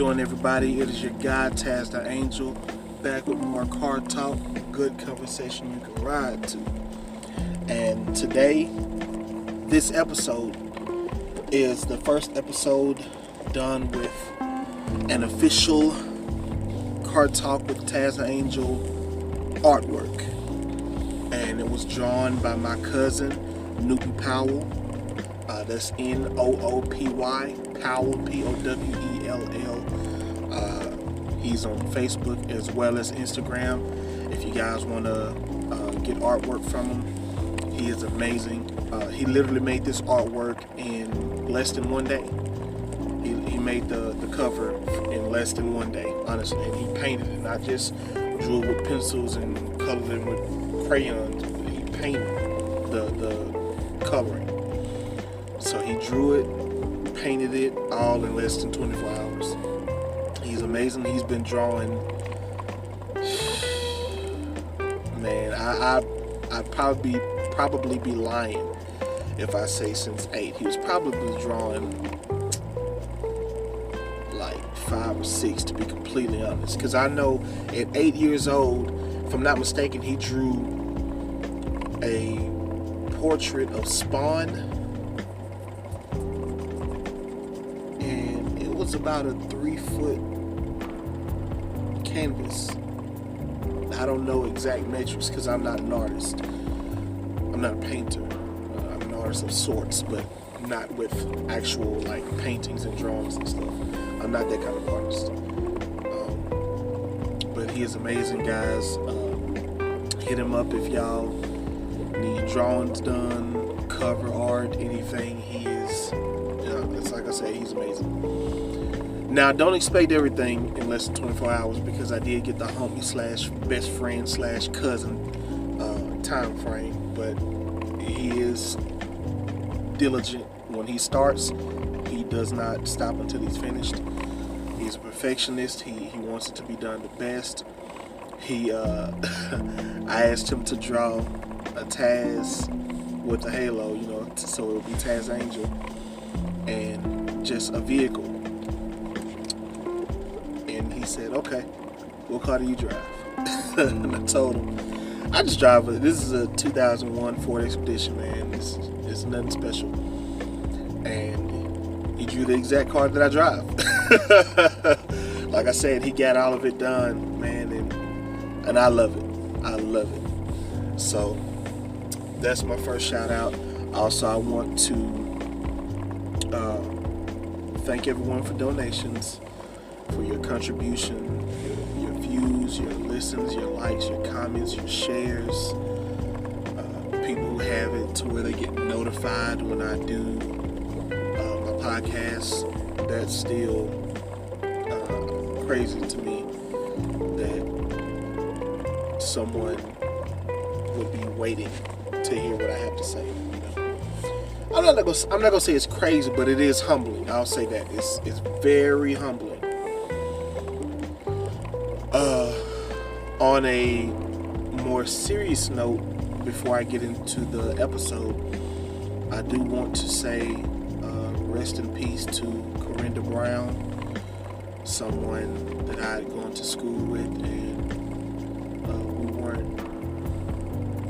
doing, everybody? It is your guy, Tazz the Angel, back with more car talk, good conversation you can ride to. And today, this episode is the first episode done with an official car talk with Tazz the Angel artwork. And it was drawn by my cousin, Noopy Powell. That's N-O-O-P-Y, Powell, P-O-W-E-L-L. He's on Facebook as well as Instagram. If you guys want to get artwork from him, he is amazing. He literally made this artwork in less than one day. He made the cover in less than one day, honestly. And he painted it, not just drew it with pencils and colored it with crayons. He painted the covering. So he drew it, painted it, all in less than 24 hours. He's amazing. He's been drawing, man, I'd probably be lying if I say since 8. He was probably drawing like 5 or 6, to be completely honest. Because I know at 8 years old, if I'm not mistaken, he drew a portrait of Spawn. Was about a 3-foot canvas. I don't know exact metrics because I'm not an artist. I'm not a painter. I'm an artist of sorts, but not with actual like paintings and drawings and stuff. I'm not that kind of artist. But he is amazing, guys. Hit him up if y'all need drawings done, cover art, anything. He is, it's like I said, he's amazing. Now, don't expect everything in less than 24 hours because I did get the homie / best friend / cousin time frame, but he is diligent. When he starts, he does not stop until he's finished. He's a perfectionist. He wants it to be done the best. I asked him to draw a Tazz with a halo, so it would be Tazz Angel, and just a vehicle. He said, okay, what car do you drive? And I told him, I just drive this is a 2001 Ford Expedition, man. It's nothing special. And he drew the exact car that I drive. Like I said, he got all of it done, man, and I love it. I love it. So that's my first shout out. Also, I want to thank everyone for donations, for your contribution, your views, your listens, your likes, your comments, your shares. People who have it to where they get notified when I do my podcast. That's still crazy to me that someone would be waiting to hear what I have to say. I'm not gonna say it's crazy, but it is humbling. I'll say that it's very humbling. On a more serious note, before I get into the episode, I do want to say rest in peace to Corinda Brown, someone that I had gone to school with, and we weren't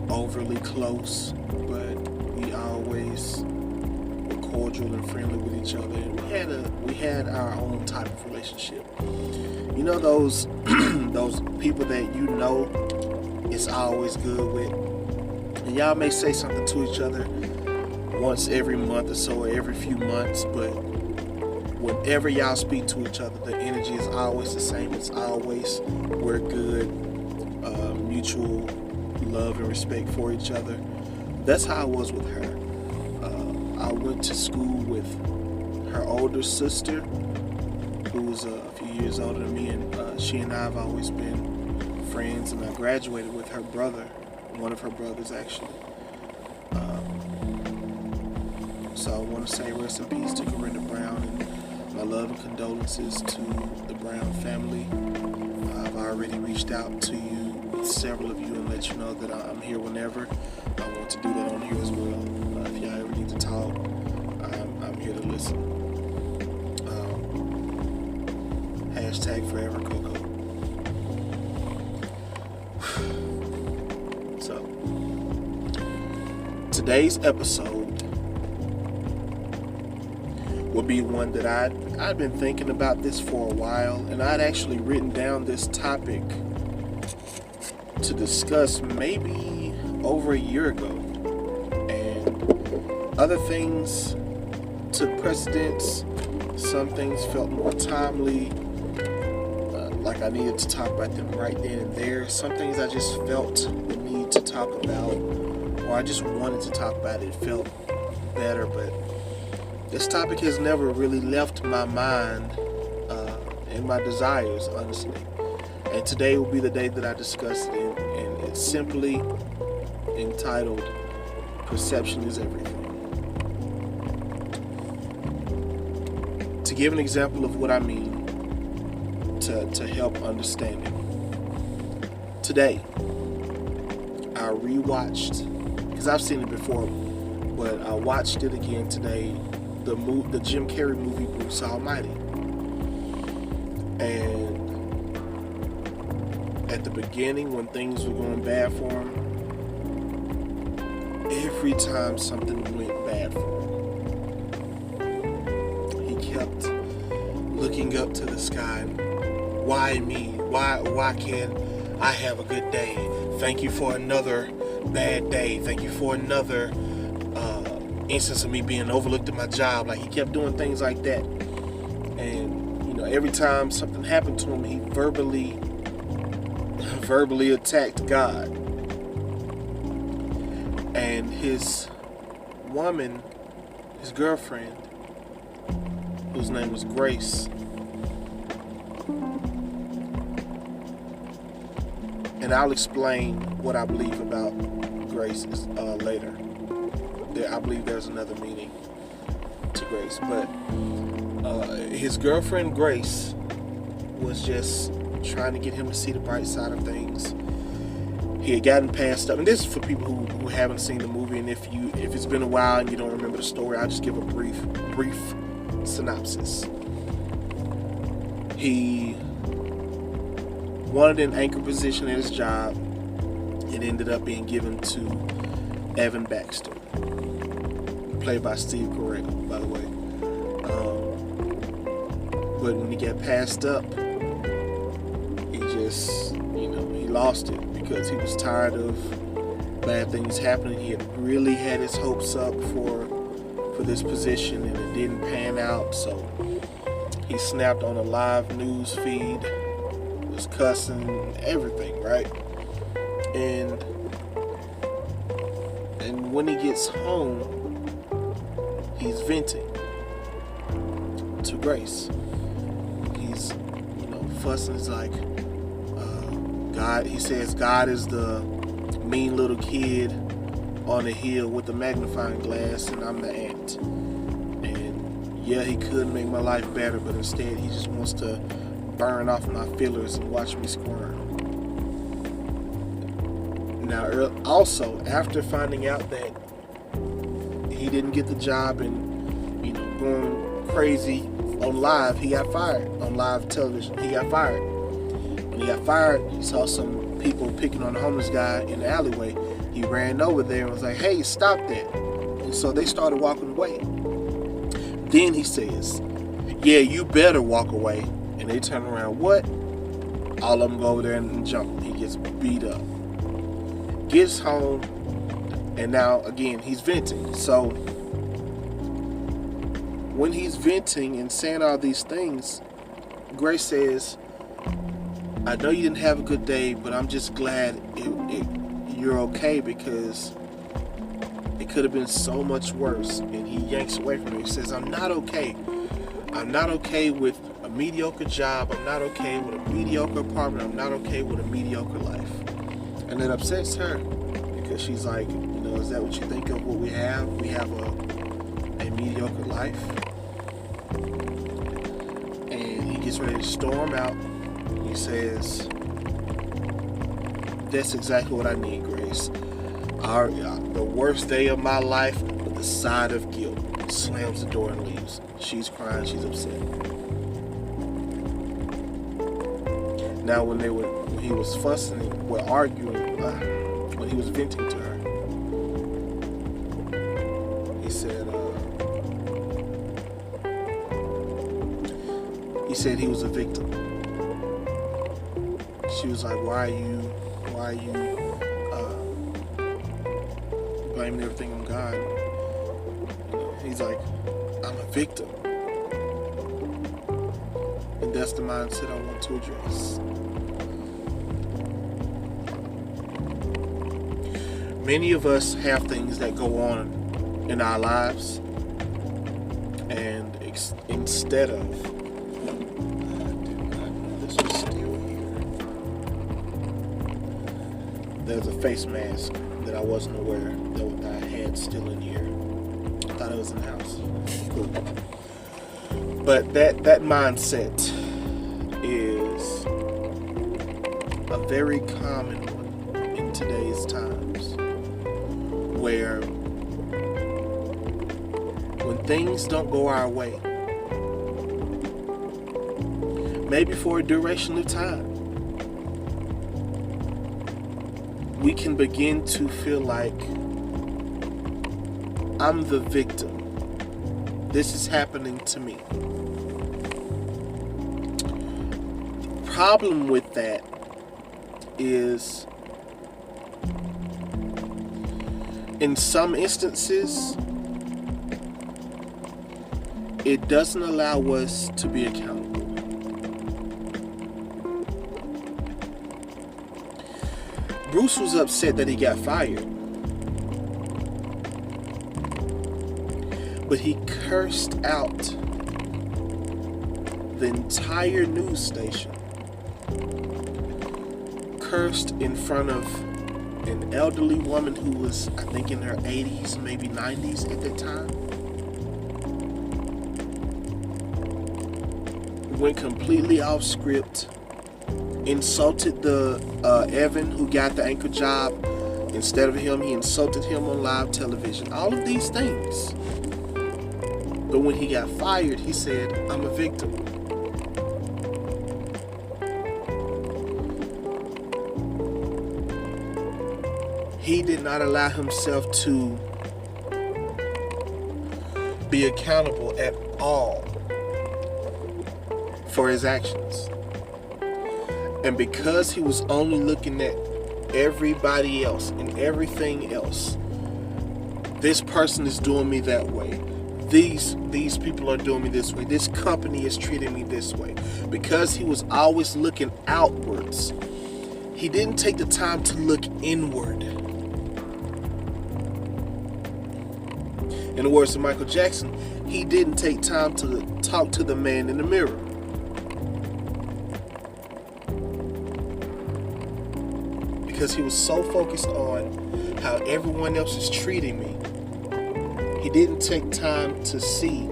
overly close, but we always were cordial and friendly with each other, and we had our own type of relationship. You know those those people that it's always good with, and y'all may say something to each other once every month or so, or every few months, but whenever y'all speak to each other, the energy is always the same. It's always we're good, mutual love and respect for each other. That's how I was with her. I went to school with her older sister, who was a few years older than me, and she and I have always been friends, and I graduated with her brother, one of her brothers actually. So I want to say rest in peace to Corinda Brown, and my love and condolences to the Brown family. I've already reached out to you, several of you, and let you know that I'm here whenever. I want to do that on here as well. If y'all ever need to talk, I'm here to listen. Hashtag Forever Coco. So, today's episode will be one that I'd been thinking about this for a while, and I'd actually written down this topic to discuss maybe over a year ago, and other things took precedence. Some things felt more timely, like I needed to talk about them right then and there. Some things I just felt the need to talk about, or I just wanted to talk about it. It felt better, but this topic has never really left my mind and my desires, honestly. And today will be the day that I discuss it, and it's simply entitled Perception is Everything. To give an example of what I mean, to help understanding. Today, I rewatched, because I've seen it before, but I watched it again today, the Jim Carrey movie, Bruce Almighty. And at the beginning, when things were going bad for him, every time something went bad for him, he kept looking up to the sky and, why me? Why can't I have a good day? Thank you for another bad day. Thank you for another instance of me being overlooked at my job. Like, he kept doing things like that. And, every time something happened to him, he verbally attacked God. And his woman, his girlfriend, whose name was Grace, and I'll explain what I believe about Grace later. I believe there's another meaning to Grace, but his girlfriend Grace was just trying to get him to see the bright side of things. He had gotten passed up, and this is for people who haven't seen the movie, and if it's been a while and you don't remember the story, I'll just give a brief synopsis. He wanted an anchor position at his job. It ended up being given to Evan Baxter, played by Steve Carell, by the way. But when he got passed up, he just, he lost it, because he was tired of bad things happening. He had really had his hopes up for this position, and it didn't pan out. So he snapped on a live news feed, was cussing, everything, right? And when he gets home, he's venting to Grace. He's, fussing. He's like, God, he says, God is the mean little kid on the hill with the magnifying glass, and I'm the ant. And yeah, he could make my life better, but instead he just wants to burn off my feelers and watch me squirm. Now, also, after finding out that he didn't get the job and, going crazy on live, he got fired. On live television, he got fired. When he got fired, he saw some people picking on the homeless guy in the alleyway. He ran over there and was like, hey, stop that. And so they started walking away. Then he says, yeah, you better walk away. And they turn around, what? All of them go over there and jump. He gets beat up. Gets home, and now, again, he's venting. So when he's venting and saying all these things, Grace says, I know you didn't have a good day, but I'm just glad you're okay, because it could have been so much worse. And he yanks away from her. He says, I'm not okay. I'm not okay with a mediocre job. I'm not okay with a mediocre apartment. I'm not okay with a mediocre life. And it upsets her, because she's like, is that what you think of what we have? We have a mediocre life. And he gets ready to storm out. He says, that's exactly what I need, Grace. The worst day of my life, but the side of guilt. Slams the door and leaves. She's crying, she's upset. Now, when he was fussing, or arguing, when he was venting to her, he said he was a victim. She was like, why are you blaming everything on God? He's like, I'm a victim. And that's the mindset I want to address. Many of us have things that go on in our lives, and instead of, there's a face mask that I wasn't aware that I had still in here. I thought it was in the house. Cool. But that mindset is a very common one in today's times, where when things don't go our way, maybe for a duration of time, we can begin to feel like, I'm the victim. This is happening to me. The problem with that is, in some instances, it doesn't allow us to be accountable. Bruce was upset that he got fired, but he cursed out the entire news station, cursed in front of an elderly woman who was, I think, in her 80s, maybe 90s at that time. Went completely off script, insulted the Evan who got the anchor job. Instead of him, he insulted him on live television. All of these things. But when he got fired, he said, I'm a victim. He did not allow himself to be accountable at all for his actions. And because he was only looking at everybody else and everything else, this person is doing me that way. These people are doing me this way. This company is treating me this way. Because he was always looking outwards, he didn't take the time to look inward. In the words of Michael Jackson, he didn't take time to talk to the man in the mirror. Because he was so focused on how everyone else is treating me, he didn't take time to see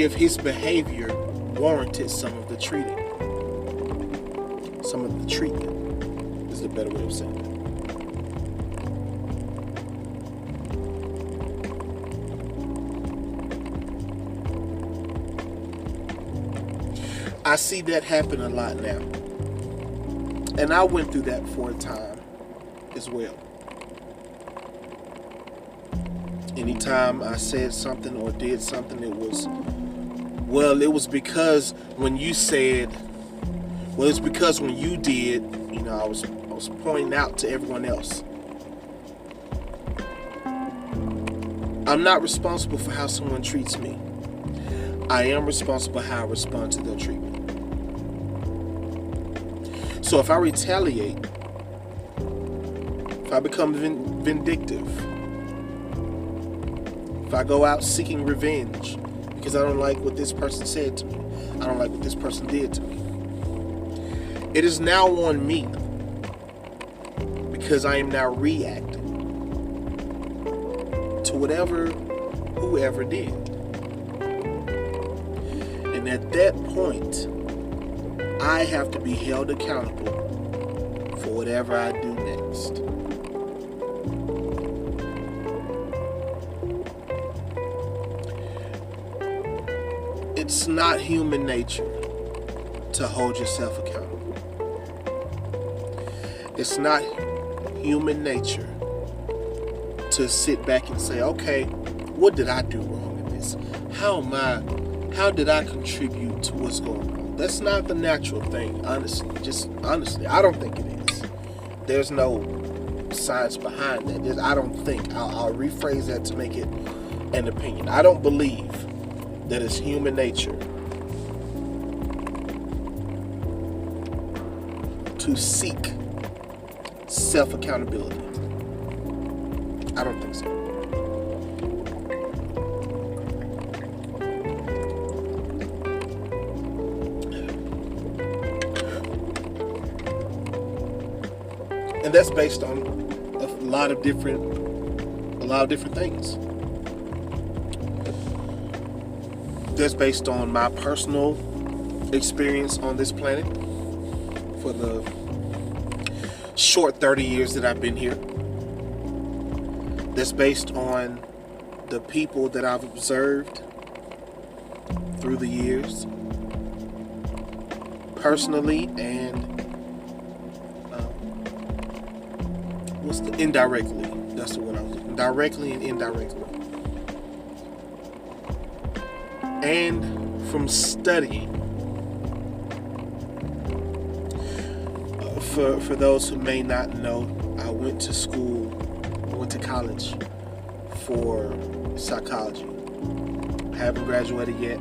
if his behavior warranted some of the treating. Some of the treatment is the better way of saying it. I see that happen a lot now. And I went through that for a time as well. Anytime I said something or did something, it was because when you said, it's because when you did, I was pointing out to everyone else. I'm not responsible for how someone treats me. I am responsible for how I respond to their treatment. So if I retaliate, if I become vindictive, if I go out seeking revenge because I don't like what this person said to me, I don't like what this person did to me, it is now on me, because I am now reacting to whoever did. And at that point, I have to be held accountable for whatever I do next. It's not human nature to hold yourself accountable. It's not human nature to sit back and say, okay, what did I do wrong in this? How did I contribute to what's going on? That's not the natural thing, honestly. Just honestly, I don't think it is. There's no science behind that. I don't think. I'll rephrase that to make it an opinion. I don't believe that it's human nature to seek self-accountability. I don't think so. And that's based on a lot of different things. That's based on my personal experience on this planet for the short 30 years that I've been here. That's based on the people that I've observed through the years, personally and indirectly. That's the word I was looking. Directly and indirectly. And from studying. For those who may not know, I went to college for psychology. I haven't graduated yet.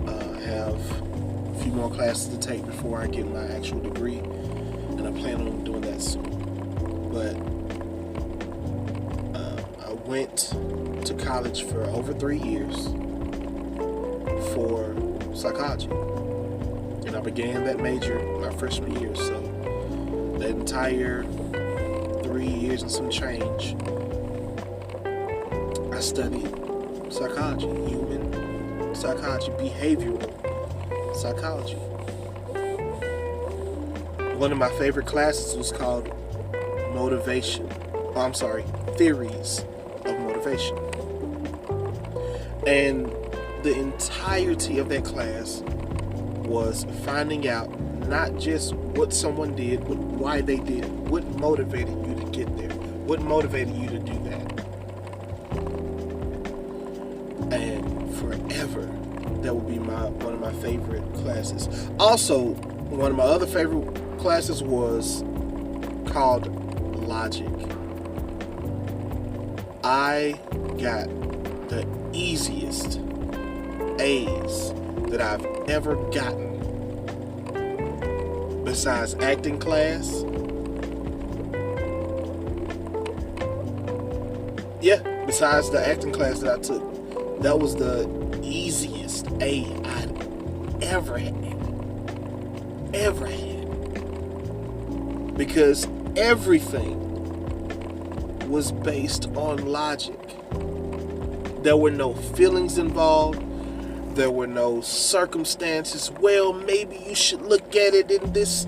I have a few more classes to take before I get my actual degree, and I plan on doing that soon. But I went to college for over 3 years for psychology, and I began that major my freshman year. So that entire 3 years and some change, I studied psychology, human psychology, behavioral psychology. One of my favorite classes was called Theories of Motivation. And the entirety of that class was finding out not just what someone did, but why they did it. What motivated you to get there? What motivated you to do that? And forever, that would be one of my favorite classes. Also, one of my other favorite classes was called Logic. I got the easiest A's that I've ever gotten. Besides acting class, besides the acting class that I took, that was the easiest A I'd ever had. Because everything was based on logic. There were no feelings involved. There were no circumstances. Well, maybe you should look at it in this.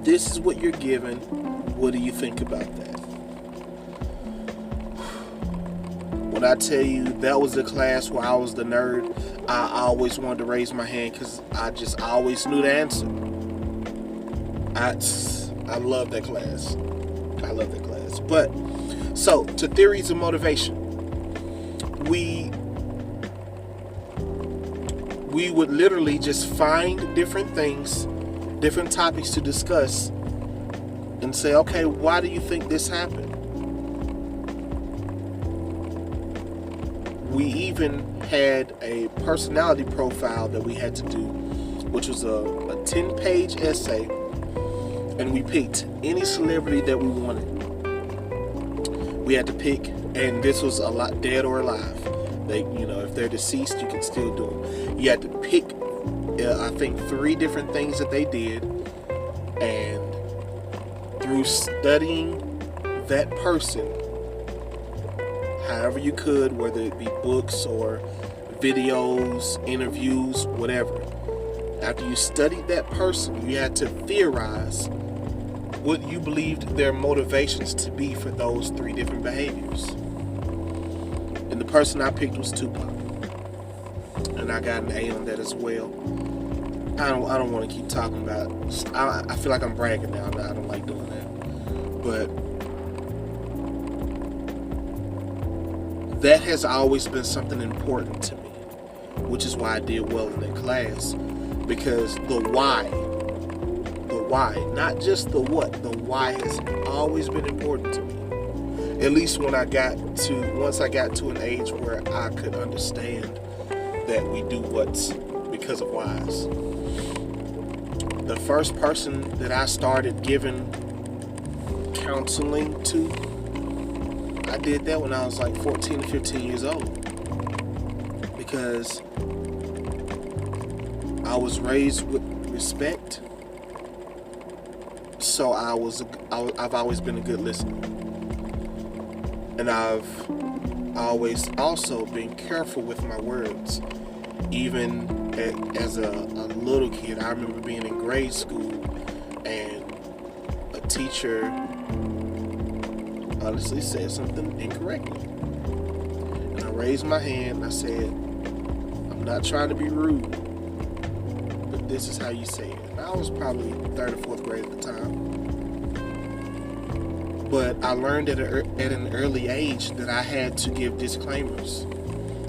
This is what you're given. What do you think about that? When I tell you that was the class where I was the nerd, I always wanted to raise my hand because I always knew the answer. I love that class. But, so, to theories of motivation. We would literally just find different things, different topics to discuss, and say, okay, why do you think this happened? We even had a personality profile that we had to do, which was a 10-page essay, and we picked any celebrity that we wanted. We had to pick, and this was a lot dead or alive. They, if they're deceased, you can still do them. You had to pick, I think, 3 different things that they did, and through studying that person, however you could, whether it be books or videos, interviews, whatever. After you studied that person, you had to theorize what you believed their motivations to be for those 3 different behaviors. And the person I picked was Tupac. And I got an A on that as well. I don't want to keep talking about. I feel like I'm bragging now. I don't like doing that, but that has always been something important to me, which is why I did well in that class, because the why, not just the what, the why has always been important to me. At least once I got to an age where I could understand that we do what's because of whys. The first person that I started giving counseling to, I did that when I was like 14 or 15 years old, because I was raised with respect, so I've always been a good listener, and I've always also been careful with my words. Even as a little kid, I remember being in grade school and a teacher honestly said something incorrectly. And I raised my hand and I said, I'm not trying to be rude, but this is how you say it. And I was probably 3rd or 4th grade at the time. But I learned at an early age that I had to give disclaimers.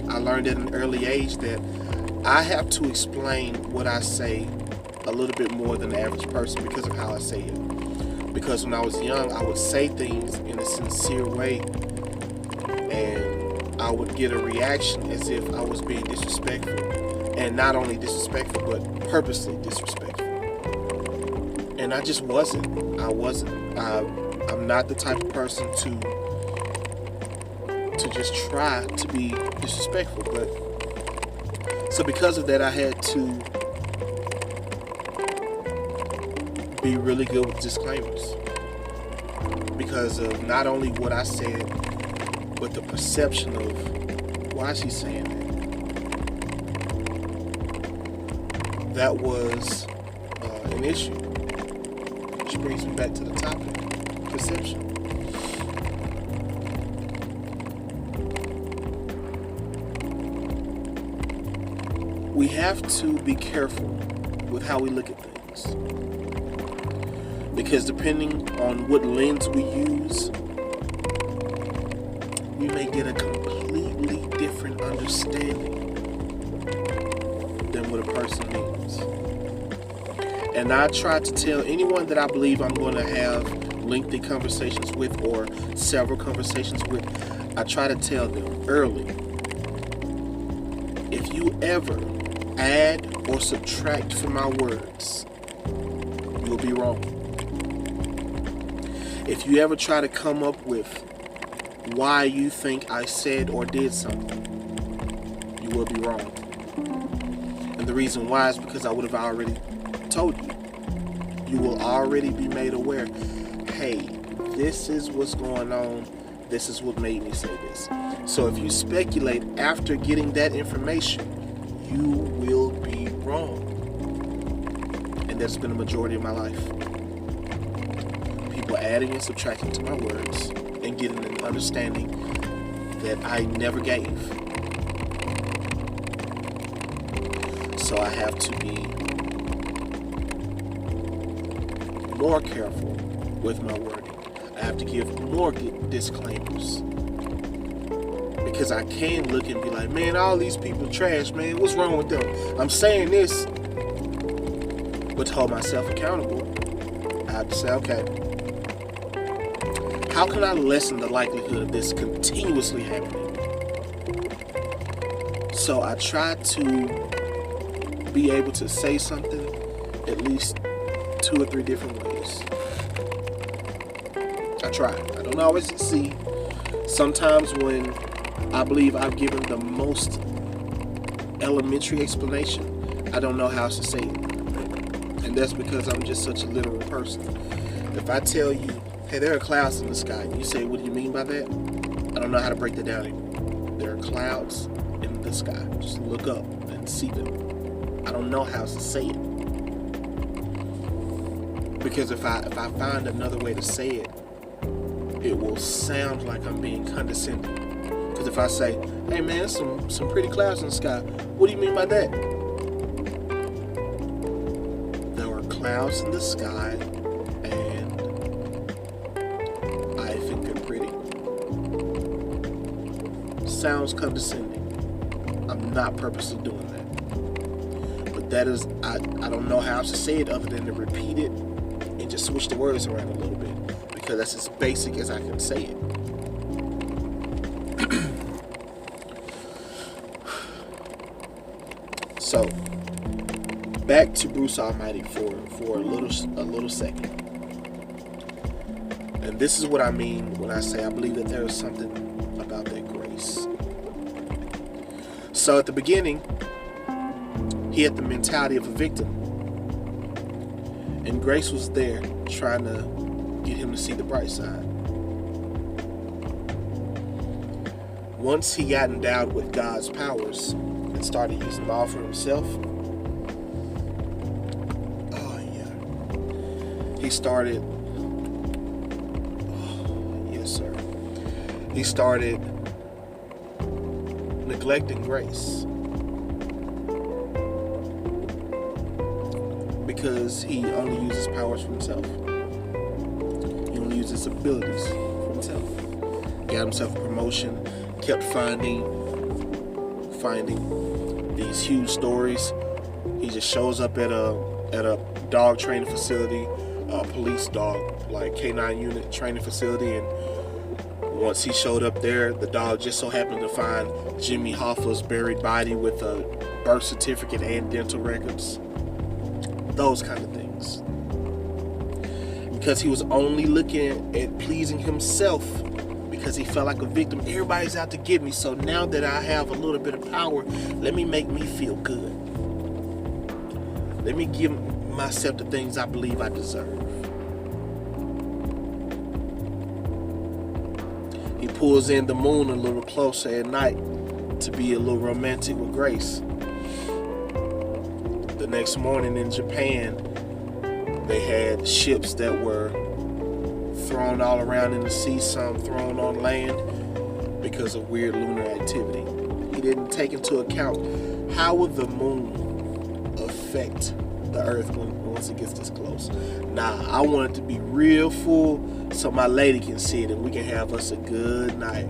I learned at an early age that I have to explain what I say a little bit more than the average person because of how I say it. Because when I was young, I would say things in a sincere way, and I would get a reaction as if I was being disrespectful. And not only disrespectful, but purposely disrespectful. And I just wasn't. I'm not the type of person to just try to be disrespectful. But so because of that, I had to be really good with disclaimers, because of not only what I said, but the perception of why she's saying that. That was an issue, which brings me back to the topic, perception. We have to be careful with how we look at things, because depending on what lens we use, we may get a completely different understanding than what a person means. And I try to tell anyone that I believe I'm going to have lengthy conversations with, or several conversations with, I try to tell them early, if you ever add or subtract from my words, you'll be wrong. If you ever try to come up with why you think I said or did something, you will be wrong. And the reason why is because I would have already told you. You will already be made aware, hey, this is what's going on, this is what made me say this. So if you speculate after getting that information, you will be wrong. And that's been a majority of my life. People adding and subtracting to my words and getting an understanding that I never gave. So I have to be more careful with my wording. I have to give more disclaimers. Because I can look and be like, man, all these people trash, man. What's wrong with them? I'm saying this. But to hold myself accountable, I have to say, okay, how can I lessen the likelihood of this continuously happening? So I try to be able to say something at least 2 or 3 different ways. I try. I don't always succeed. Sometimes when I believe I've given the most elementary explanation, I don't know how else to say it. And that's because I'm just such a literal person. If I tell you, hey, there are clouds in the sky, and you say, what do you mean by that? I don't know how to break that down anymore. There are clouds in the sky. Just look up and see them. I don't know how else to say it. Because if I find another way to say it, it will sound like I'm being condescending. Because if I say, hey man, some pretty clouds in the sky, what do you mean by that? clouds in the sky, and I think they're pretty. Sounds condescending. I'm not purposely doing that. But that is, I don't know how else to say it other than to repeat it and just switch the words around a little bit, because that's as basic as I can say it. So, back to Bruce Almighty for a little second. And this is what I mean when I say I believe that there is something about that grace. So at the beginning, he had the mentality of a victim. And grace was there trying to get him to see the bright side. Once he got endowed with God's powers and started using them all for himself, he started, he started neglecting grace, because he only uses powers for himself. He only uses abilities for himself. Got himself a promotion, kept finding these huge stories. He just shows up at a dog training facility, a police dog, like K9 unit training facility, and once he showed up there, the dog just so happened to find Jimmy Hoffa's buried body with a birth certificate and dental records. Those kind of things. Because he was only looking at pleasing himself, because he felt like a victim. Everybody's out to get me, so now that I have a little bit of power, let me make me feel good. Let me give myself the things I believe I deserve. He pulls in the moon a little closer at night to be a little romantic with Grace. The next morning in Japan, they had ships that were thrown all around in the sea, some thrown on land because of weird lunar activity. He didn't take into account how would the moon affect the earth once it gets this close. Nah, I want it to be real full so my lady can see it and we can have us a good night.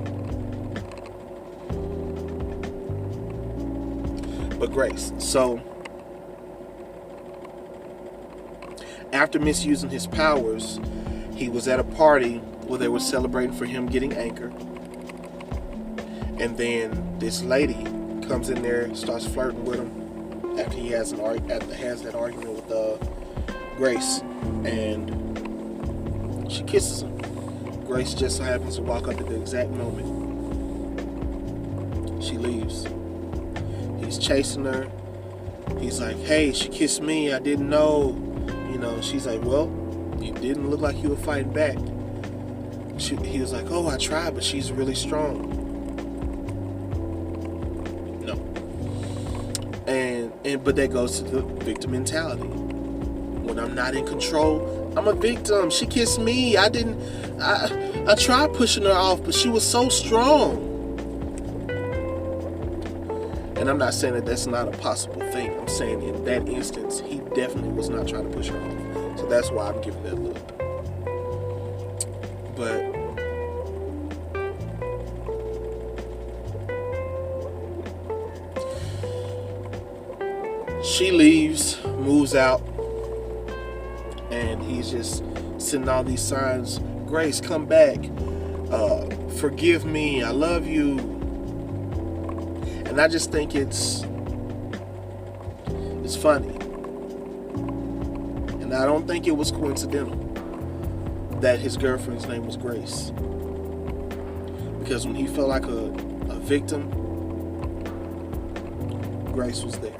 But Grace, so after misusing his powers, he was at a party where they were celebrating for him getting anchored. And then this lady comes in there, starts flirting with him after he has that argument with Grace, and she kisses him. Grace just so happens to walk up at the exact moment. She leaves. He's chasing her. He's like, hey, she kissed me, I didn't know. You know, she's like, well, you didn't look like you were fighting back. He was like, oh, I tried, but she's really strong. No. But that goes to the victim mentality. When I'm not in control, I'm a victim. She kissed me. I tried pushing her off, but she was so strong. And I'm not saying that that's not a possible thing. I'm saying in that instance, he definitely was not trying to push her off. So that's why I'm giving that look. But she leaves, moves out, and he's just sending all these signs. Grace, come back. Forgive me. I love you. And I just think it's funny. And I don't think it was coincidental that his girlfriend's name was Grace. Because when he felt like a victim, Grace was there.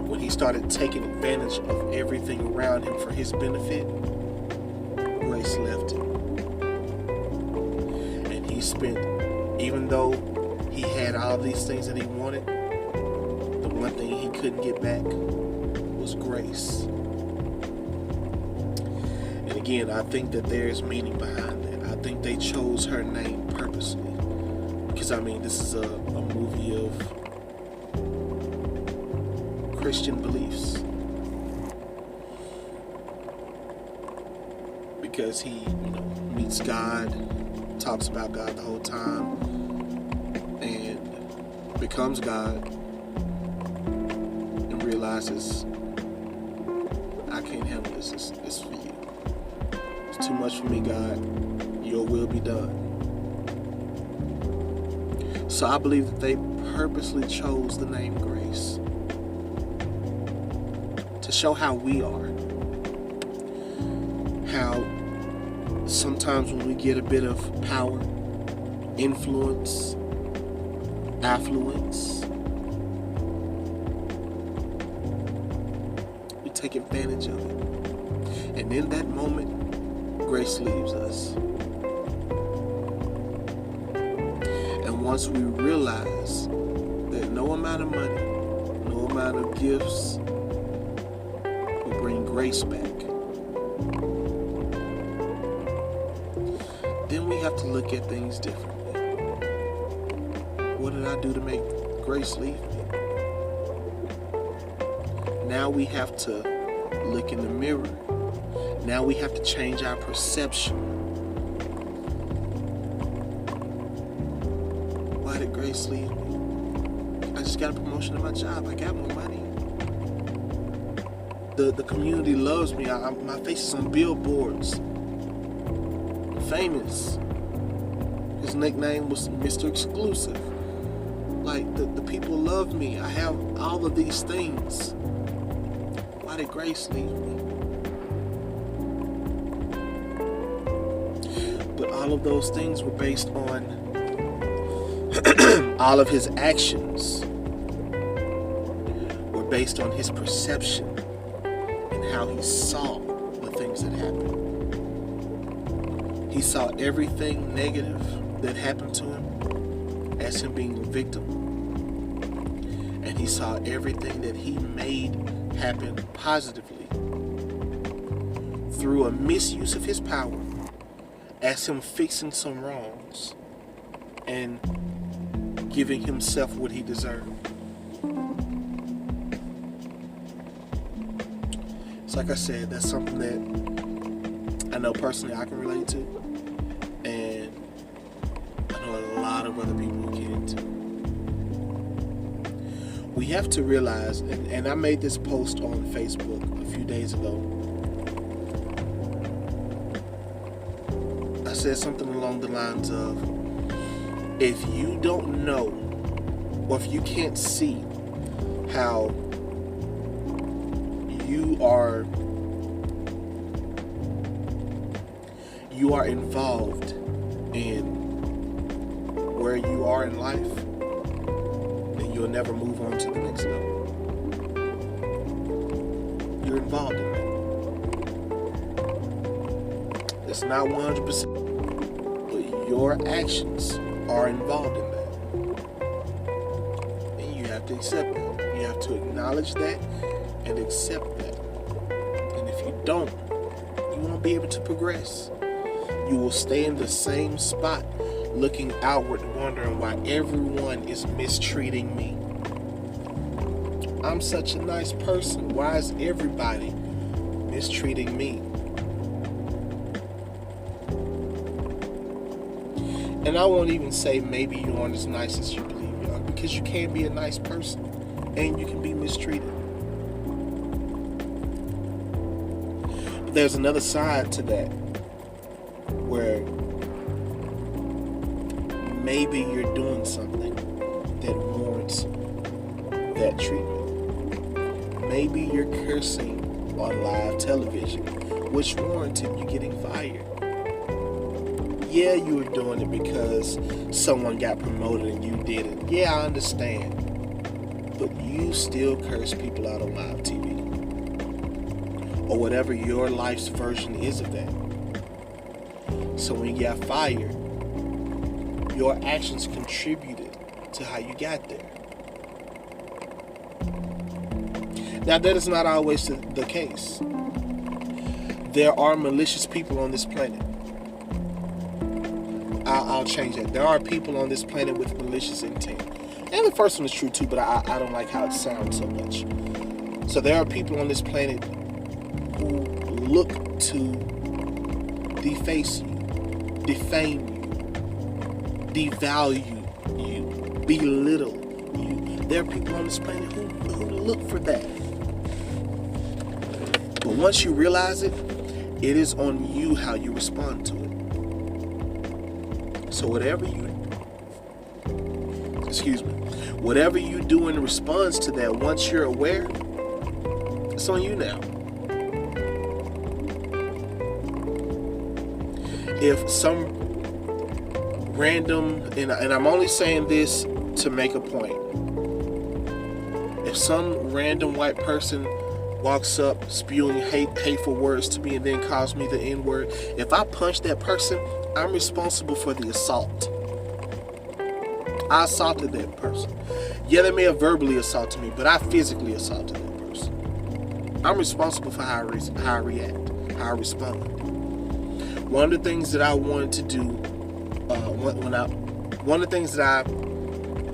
When he started taking advantage of everything around him for his benefit, Grace left him. And he spent, even though he had all these things that he wanted, the one thing he couldn't get back was Grace. And again, I think that there's meaning behind that. I think they chose her name purposely. Because, I mean, this is a movie of Christian beliefs. Because he, meets God, talks about God the whole time, and becomes God, and realizes, I can't handle this. It's for you. It's too much for me, God. Your will be done. So I believe that they purposely chose the name Grace to show how we are. How sometimes when we get a bit of power, influence, affluence, we take advantage of it. And in that moment, grace leaves us. And once we realize that no amount of money, no amount of gifts will bring grace back, then we have to look at things differently. What did I do to make grace leave me? Now we have to look in the mirror. Now we have to change our perception. Why did grace leave me? I just got a promotion at my job. I got more money. The community loves me. My face is on billboards. Famous. His nickname was Mr. Exclusive. Like, the people love me. I have all of these things. Why did grace leave me? But all of those things were based on all of his actions were based on his perception and how he saw the things that happened. He saw everything negative that happened to him as him being a victim. And he saw everything that he made happen positively through a misuse of his power as him fixing some wrongs and giving himself what he deserved. So like I said, that's something that I know personally I can relate to. And I know a lot of other people who get into. We have to realize, and I made this post on Facebook a few days ago. I said something along the lines of, if you don't know, or if you can't see how you are involved in where you are in life, then you'll never move on to the next level. You're involved in that. It's not 100%, but your actions are involved in that. And you have to accept that. You have to acknowledge that and accept that. And if you don't, you won't be able to progress. You will stay in the same spot, looking outward, wondering why everyone is mistreating me. I'm such a nice person. Why is everybody mistreating me? And I won't even say maybe you aren't as nice as you believe you are, because you can be a nice person and you can be mistreated. But there's another side to that, where maybe you're doing something that warrants that treatment. Maybe you're cursing on live television, which warranted you getting fired. Yeah, you were doing it because someone got promoted and you didn't. Yeah, I understand. But you still curse people out on live TV. Or whatever your life's version is of that. So when you got fired, your actions contributed to how you got there. Now, that is not always the case. There are malicious people on this planet. I'll change that. There are people on this planet with malicious intent. And the first one is true too, but I don't like how it sounds so much. So there are people on this planet who look to deface you, defame you, devalue you, belittle you. There are people on this planet who look for that. But once you realize it, it is on you how you respond to it. So whatever you do in response to that, once you're aware, it's on you now. If some random, and I'm only saying this to make a point, if some random white person walks up spewing hateful words to me and then calls me the N-word, if I punch that person, I'm responsible for the assault. I assaulted that person. Yeah, they may have verbally assaulted me, but I physically assaulted that person. I'm responsible for how I react, how I respond. One of the things that I wanted to do, one of the things that I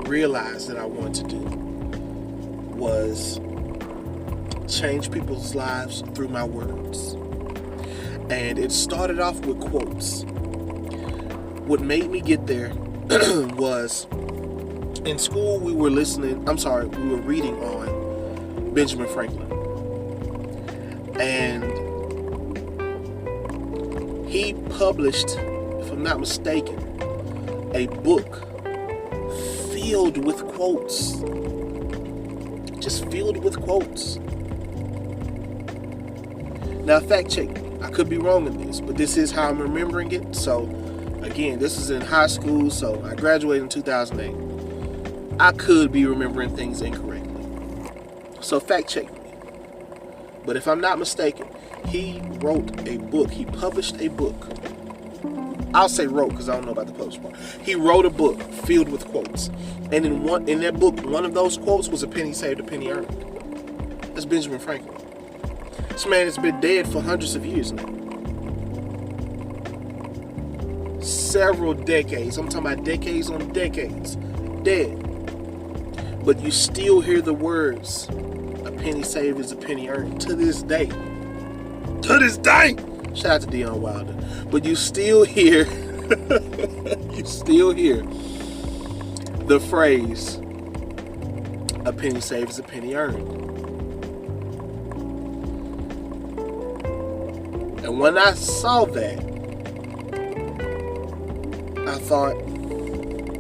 realized that I wanted to do was change people's lives through my words. And it started off with quotes. What made me get there was, in school we were reading on Benjamin Franklin. And he published, if I'm not mistaken, a book filled with quotes. Just filled with quotes. Now, fact check me. I could be wrong in this, but this is how I'm remembering it. So, again, this is in high school, so I graduated in 2008. I could be remembering things incorrectly. So, fact check me. But if I'm not mistaken, he wrote a book. He published a book. I'll say wrote because I don't know about the published part. He wrote a book filled with quotes. And in that book, one of those quotes was "A penny saved, a penny earned." That's Benjamin Franklin. This man has been dead for hundreds of years now. Several decades. I'm talking about decades on decades. Dead. But you still hear the words, "A penny saved is a penny earned," to this day. To this day! Shout out to Deion Wilder. But you still hear the phrase, "A penny saved is a penny earned." And when I saw that, I thought,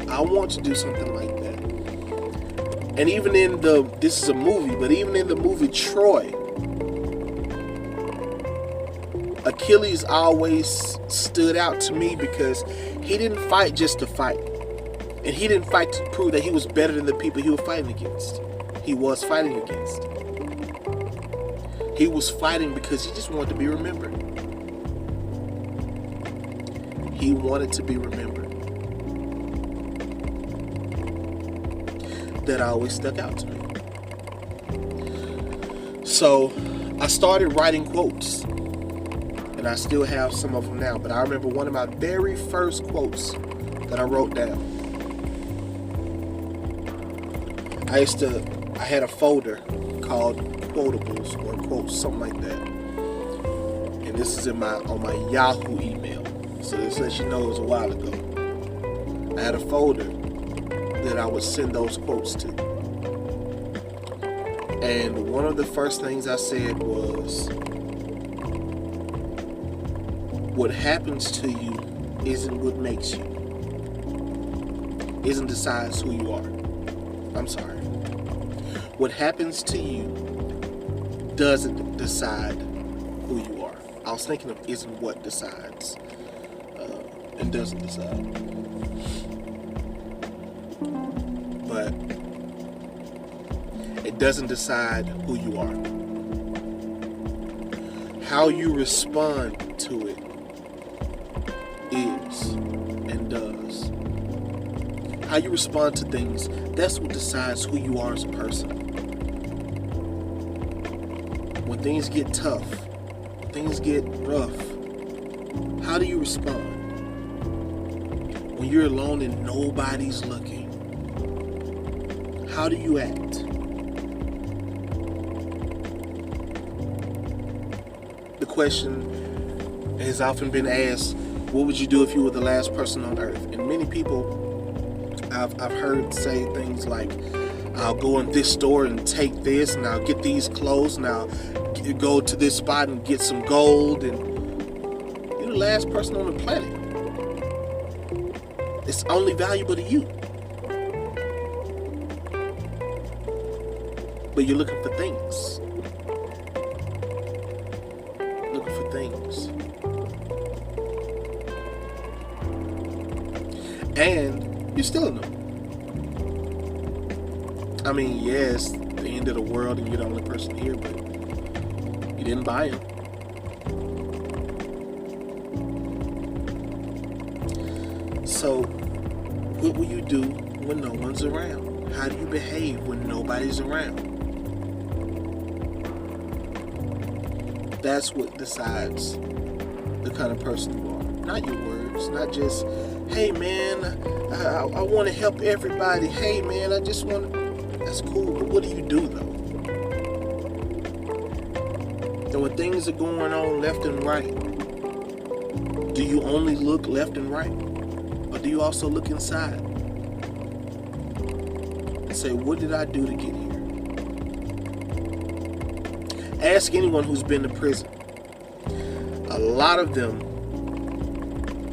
I want to do something like that. And even this is a movie, but even in the movie Troy, Achilles always stood out to me because he didn't fight just to fight. And he didn't fight to prove that he was better than the people he was fighting against. He was fighting against. He was fighting because he just wanted to be remembered. He wanted to be remembered. That always stuck out to me. So I started writing quotes. And I still have some of them now. But I remember one of my very first quotes that I wrote down. I had a folder called quotables or quotes, something like that. And this is on my Yahoo email. So this lets you know it was a while ago. I had a folder that I would send those quotes to. And one of the first things I said was, what happens to you isn't what makes you. Isn't decides who you are. I'm sorry. What happens to you doesn't decide who you are. I was thinking of isn't what decides. And doesn't decide. But it doesn't decide who you are. How you respond to it is and does. How you respond to things, that's what decides who you are as a person. When things get tough, when things get rough, how do you respond? When you're alone and nobody's looking, How do you act? The question has often been asked, what would you do if you were the last person on earth? And many people I've heard say things like, I'll go in this store and take this, and I'll get these clothes, and I'll go to this spot and get some gold, and you're the last person on the planet. It's only valuable to you. But you're looking for things. Looking for things. And you're stealing them. I mean, yes, the end of the world and you're the only person here, but you didn't buy them. So, what will you do when no one's around? How do you behave when nobody's around? That's what decides the kind of person you are. Not your words, not just, hey man, I want to help everybody. Hey man, I just want to... That's cool, but what do you do though? And when things are going on left and right, do you only look left and right? Or do you also look inside? And say, what did I do to get here? Ask anyone who's been to prison. A lot of them,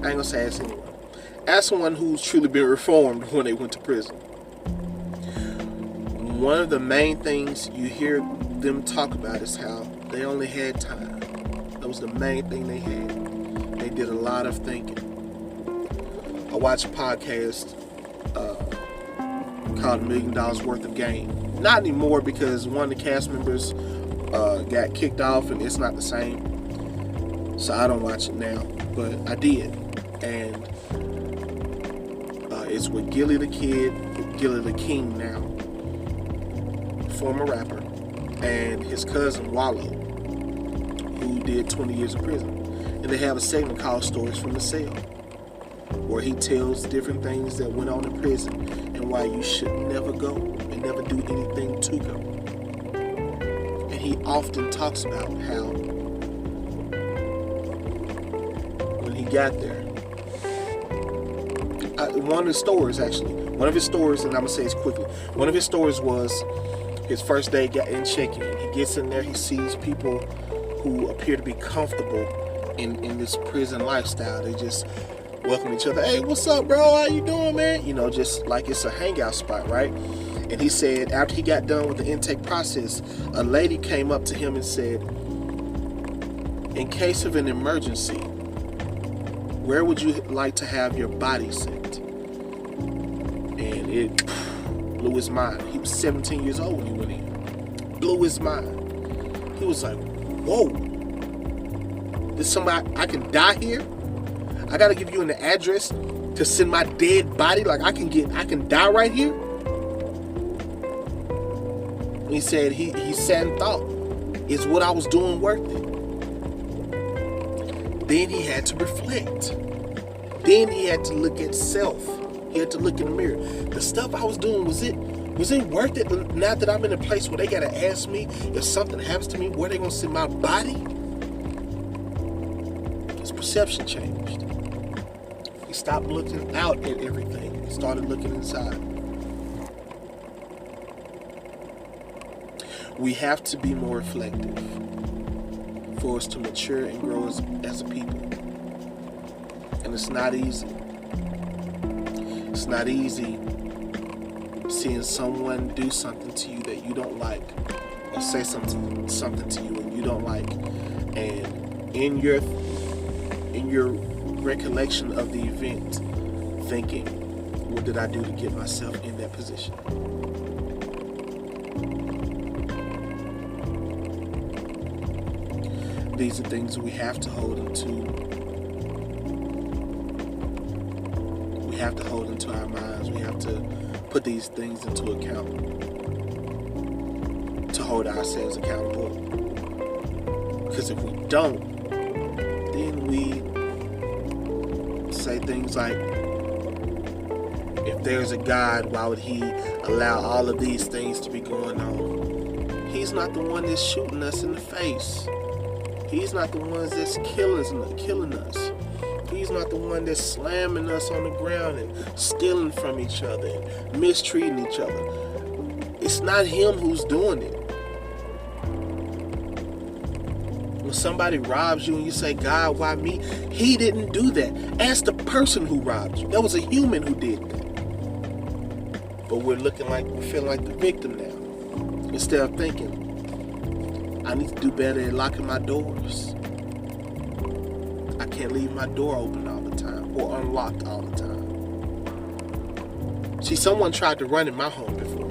I ain't gonna say ask anyone. Ask someone who's truly been reformed when they went to prison. One of the main things you hear them talk about is how they only had time. That was the main thing they had. They did a lot of thinking. I watched a podcast called $1 Million Worth of Game. Not anymore because one of the cast members got kicked off and it's not the same. So I don't watch it now. But I did. And it's with Gilly the King now. Former rapper, and his cousin Wallow, who did 20 years in prison. And they have a segment called Stories from the Cell, where he tells different things that went on in prison and why you should never go and never do anything to go. And he often talks about how when he got there, one of his stories, and I'm going to say this quickly, one of his stories was his first day in check-in. He gets in there, he sees people who appear to be comfortable in this prison lifestyle. They just welcome each other. Hey, what's up, bro? How you doing, man? You know, just like it's a hangout spot, right? And he said after he got done with the intake process, a lady came up to him and said, in case of an emergency, where would you like to have your body sent? And it blew his mind. He was 17 years old when he went in. Blew his mind. He was like, whoa. There's somebody, I can die here? I gotta give you an address to send my dead body? Like I can die right here? And he said he sat and thought, is what I was doing worth it? Then he had to reflect. Then he had to look at self. He had to look in the mirror. The stuff I was doing, was it worth it now that I'm in a place where they gotta ask me if something happens to me, where they gonna send my body? His perception changed. He stopped looking out at everything. He started looking inside. We have to be more reflective for us to mature and grow as a people. And it's not easy. It's not easy seeing someone do something to you that you don't like, or say something to you and you don't like, and in your recollection of the event, thinking, what did I do to get myself in that position? These are things that we have to hold into. We have to hold into our minds. We have to put these things into account to hold ourselves accountable. Because if we don't, then we say things like, If there's a God, why would he allow all of these things to be going on? He's not the one that's shooting us in the face. He's not the one that's killing us. He's not the one that's slamming us on the ground and stealing from each other and mistreating each other. It's not him who's doing it. When somebody robs you and you say, God, why me? He didn't do that. Ask the person who robbed you. That was a human who did that. But we're feeling like the victim now. Instead of thinking, I need to do better at locking my doors. I can't leave my door open all the time or unlocked all the time. See, someone tried to run in my home before.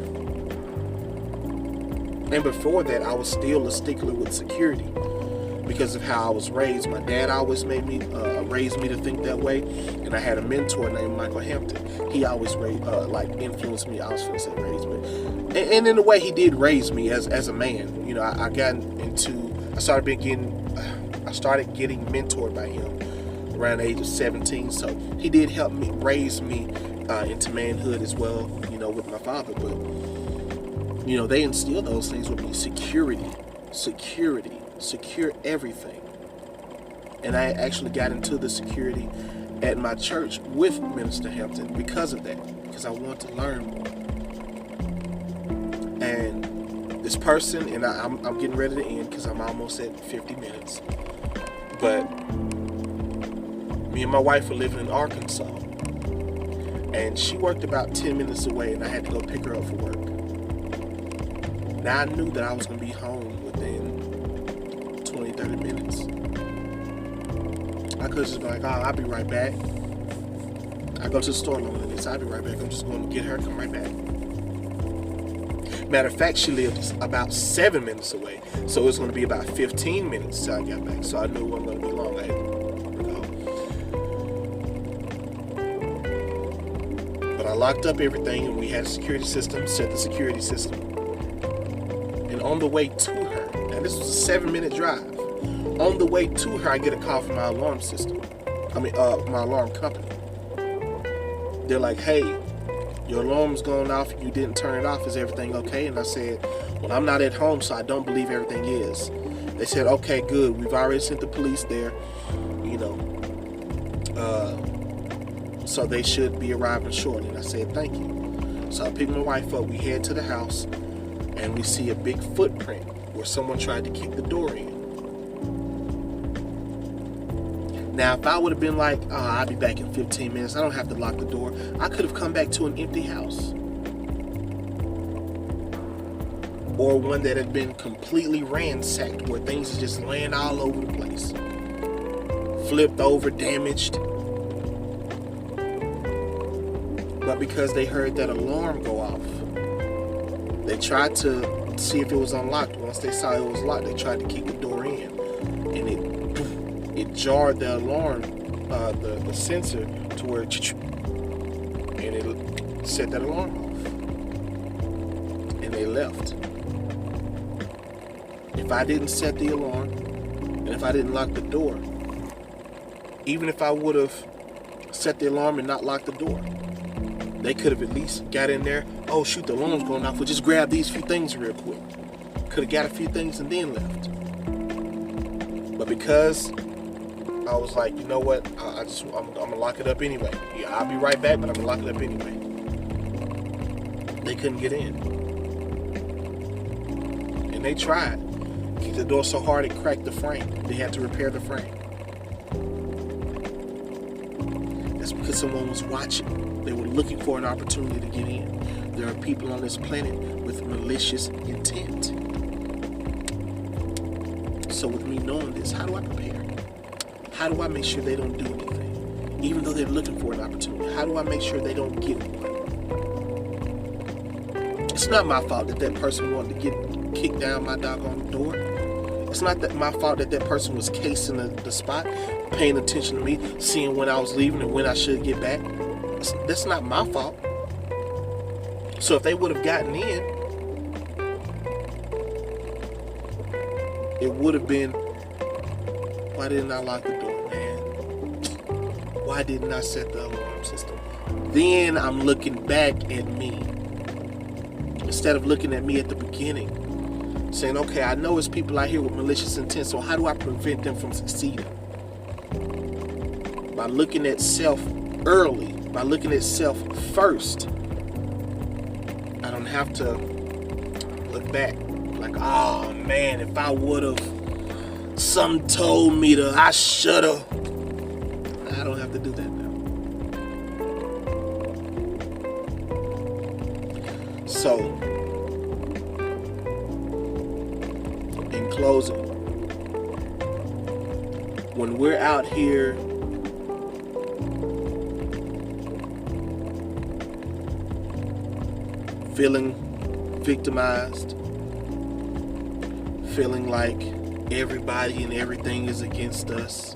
And before that, I was still a stickler with security because of how I was raised. My dad always raised me to think that way. And I had a mentor named Michael Hampton. He always influenced me. I was going to say raised me. And in a way, he did raise me as a man. You know, I started getting mentored by him around the age of 17. So he did help me, raise me into manhood as well, you know, with my father. But, you know, they instilled those things with me. Secure everything. And I actually got into the security at my church with Minister Hampton because of that. Because I want to learn more. And this person, and I'm getting ready to end because I'm almost at 50 minutes. But me and my wife were living in Arkansas, and she worked about 10 minutes away, and I had to go pick her up for work. Now I knew that I was going to be home within 20, 30 minutes. I could just be like, oh, I'll be right back. I go to the store longer than this. I'll be right back. I'm just going to get her, come right back. Matter of fact, she lived about 7 minutes away, so it was going to be about 15 minutes till I got back. So I knew it wasn't going to be long. I had to go. But I locked up everything, and we had a security system, set the security system. And on the way to her, and this was a 7-minute drive, on the way to her, I get a call from my alarm system. My alarm company. They're like, hey, your alarm's going off, you didn't turn it off, is everything okay? And I said, well, I'm not at home, so I don't believe everything is. They said, okay, good, we've already sent the police there, you know, so they should be arriving shortly. And I said, thank you. So I picked my wife up, we head to the house, and we see a big footprint where someone tried to kick the door in. Now, if I would have been like, oh, I'll be back in 15 minutes, I don't have to lock the door, I could have come back to an empty house. Or one that had been completely ransacked, where things are just laying all over the place. Flipped over, damaged. But because they heard that alarm go off, they tried to see if it was unlocked. Once they saw it was locked, they tried to kick the door in. And it jarred the alarm, the sensor, to where and it set that alarm off. And they left. If I didn't set the alarm, and if I didn't lock the door, even if I would have set the alarm and not locked the door, they could have at least got in there. Oh shoot, the alarm's going off. We'll just grab these few things real quick. Could have got a few things and then left. But because I was like, you know what? I'm gonna lock it up anyway. Yeah, I'll be right back, but I'm gonna lock it up anyway. They couldn't get in, and they tried. Kicked the door so hard it cracked the frame. They had to repair the frame. That's because someone was watching. They were looking for an opportunity to get in. There are people on this planet with malicious intent. So with me knowing this, how do I prepare? How do I make sure they don't do anything? Even though they're looking for an opportunity, how do I make sure they don't get one? It's not my fault that person wanted to get kicked down my doggone door. It's not that my fault that person was casing the spot, paying attention to me, seeing when I was leaving and when I should get back. That's not my fault. So if they would have gotten in, it would have been, why didn't I lock the door, man? Why didn't I set the alarm system? then I'm looking back at me instead of looking at me at the beginning, saying, okay, I know it's people out here with malicious intent, so how do I prevent them from succeeding? By looking at self early, by looking at self first. I don't have to look back like, oh man, if I would have, some told me to, I should have. I don't have to do that now. So, in closing, when we're out here feeling victimized, feeling like everybody and everything is against us,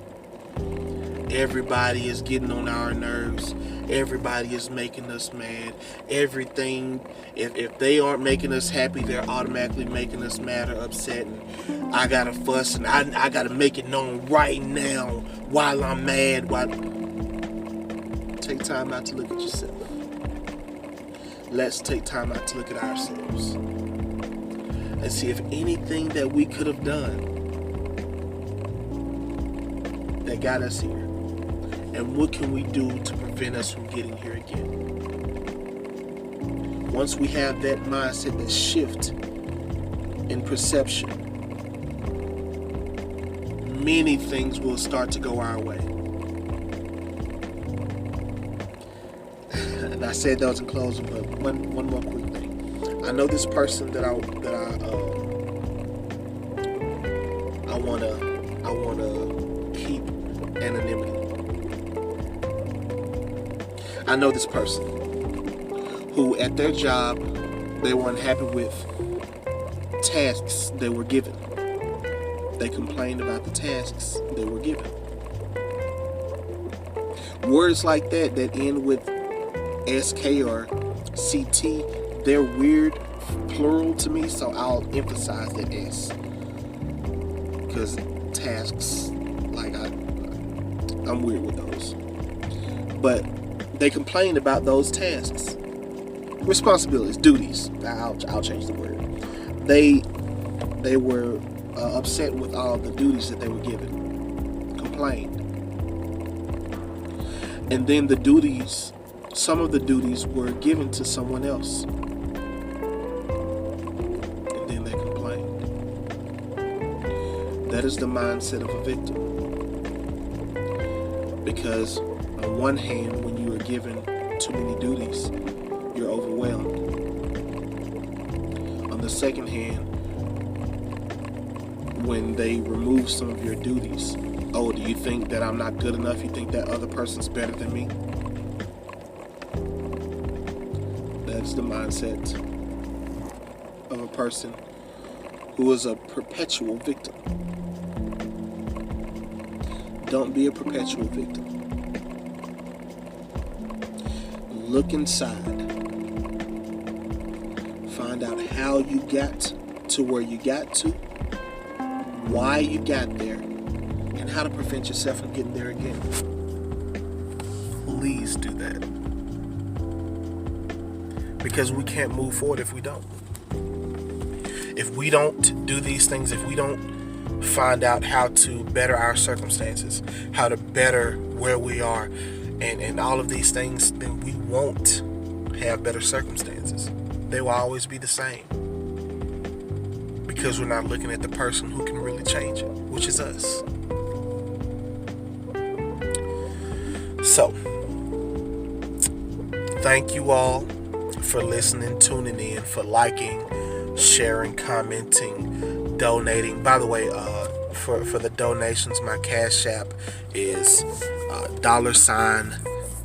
everybody is getting on our nerves, everybody is making us mad, everything, if they aren't making us happy, they're automatically making us mad or upset, and I gotta fuss and I gotta make it known right now while I'm mad. Take time out to look at yourself. Let's take time out to look at ourselves and see if anything that we could have done that got us here, and what can we do to prevent us from getting here again. Once we have that mindset, that shift in perception, many things will start to go our way. And I said that was in closing, but one more quick thing. I know this person that I wanna keep anonymity. I know this person who at their job they were unhappy with tasks they were given. They complained about the tasks they were given. Words like that end with SK or CT, they're weird plural to me, so I'll emphasize that S. Because tasks, like I'm weird with those. But they complained about those tasks. Responsibilities, duties. I'll change the word. They were upset with all the duties that they were given. Complained. And then some of the duties were given to someone else. And then they complained. That is the mindset of a victim. Because on one hand, when you are given too many duties, you're overwhelmed. On the second hand, when they remove some of your duties, oh, do you think that I'm not good enough? You think that other person's better than me? That's the mindset of a person who is a perpetual victim. Don't be a perpetual victim. Look inside. Find out how you got to where you got to, why you got there, and how to prevent yourself from getting there again. Please do that. Because we can't move forward if we don't. If we don't do these things, if we don't find out how to better our circumstances, how to better where we are, and all of these things, then we won't have better circumstances. They will always be the same. Because we're not looking at the person who can really change it, which is us. So, thank you all for listening, tuning in, for liking, sharing, commenting, donating. By the way, for the donations, my Cash App is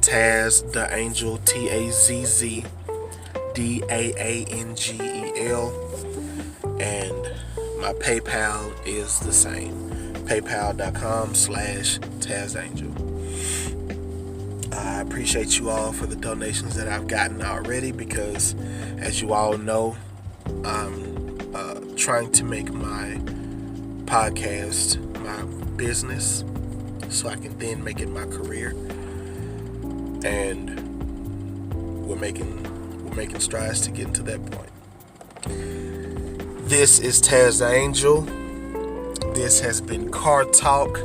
$Tazz the Angel, TazzDaangel, and my PayPal is the same, paypal.com/TazzAngel. I appreciate you all for the donations that I've gotten already, because as you all know, I'm trying to make my podcast my business so I can then make it my career. And we're making strides to get to that point. This is Tazz the Angel. This has been Car Talk.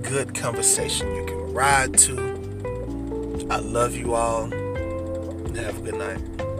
Good conversation you can ride to. I love you all. Have a good night.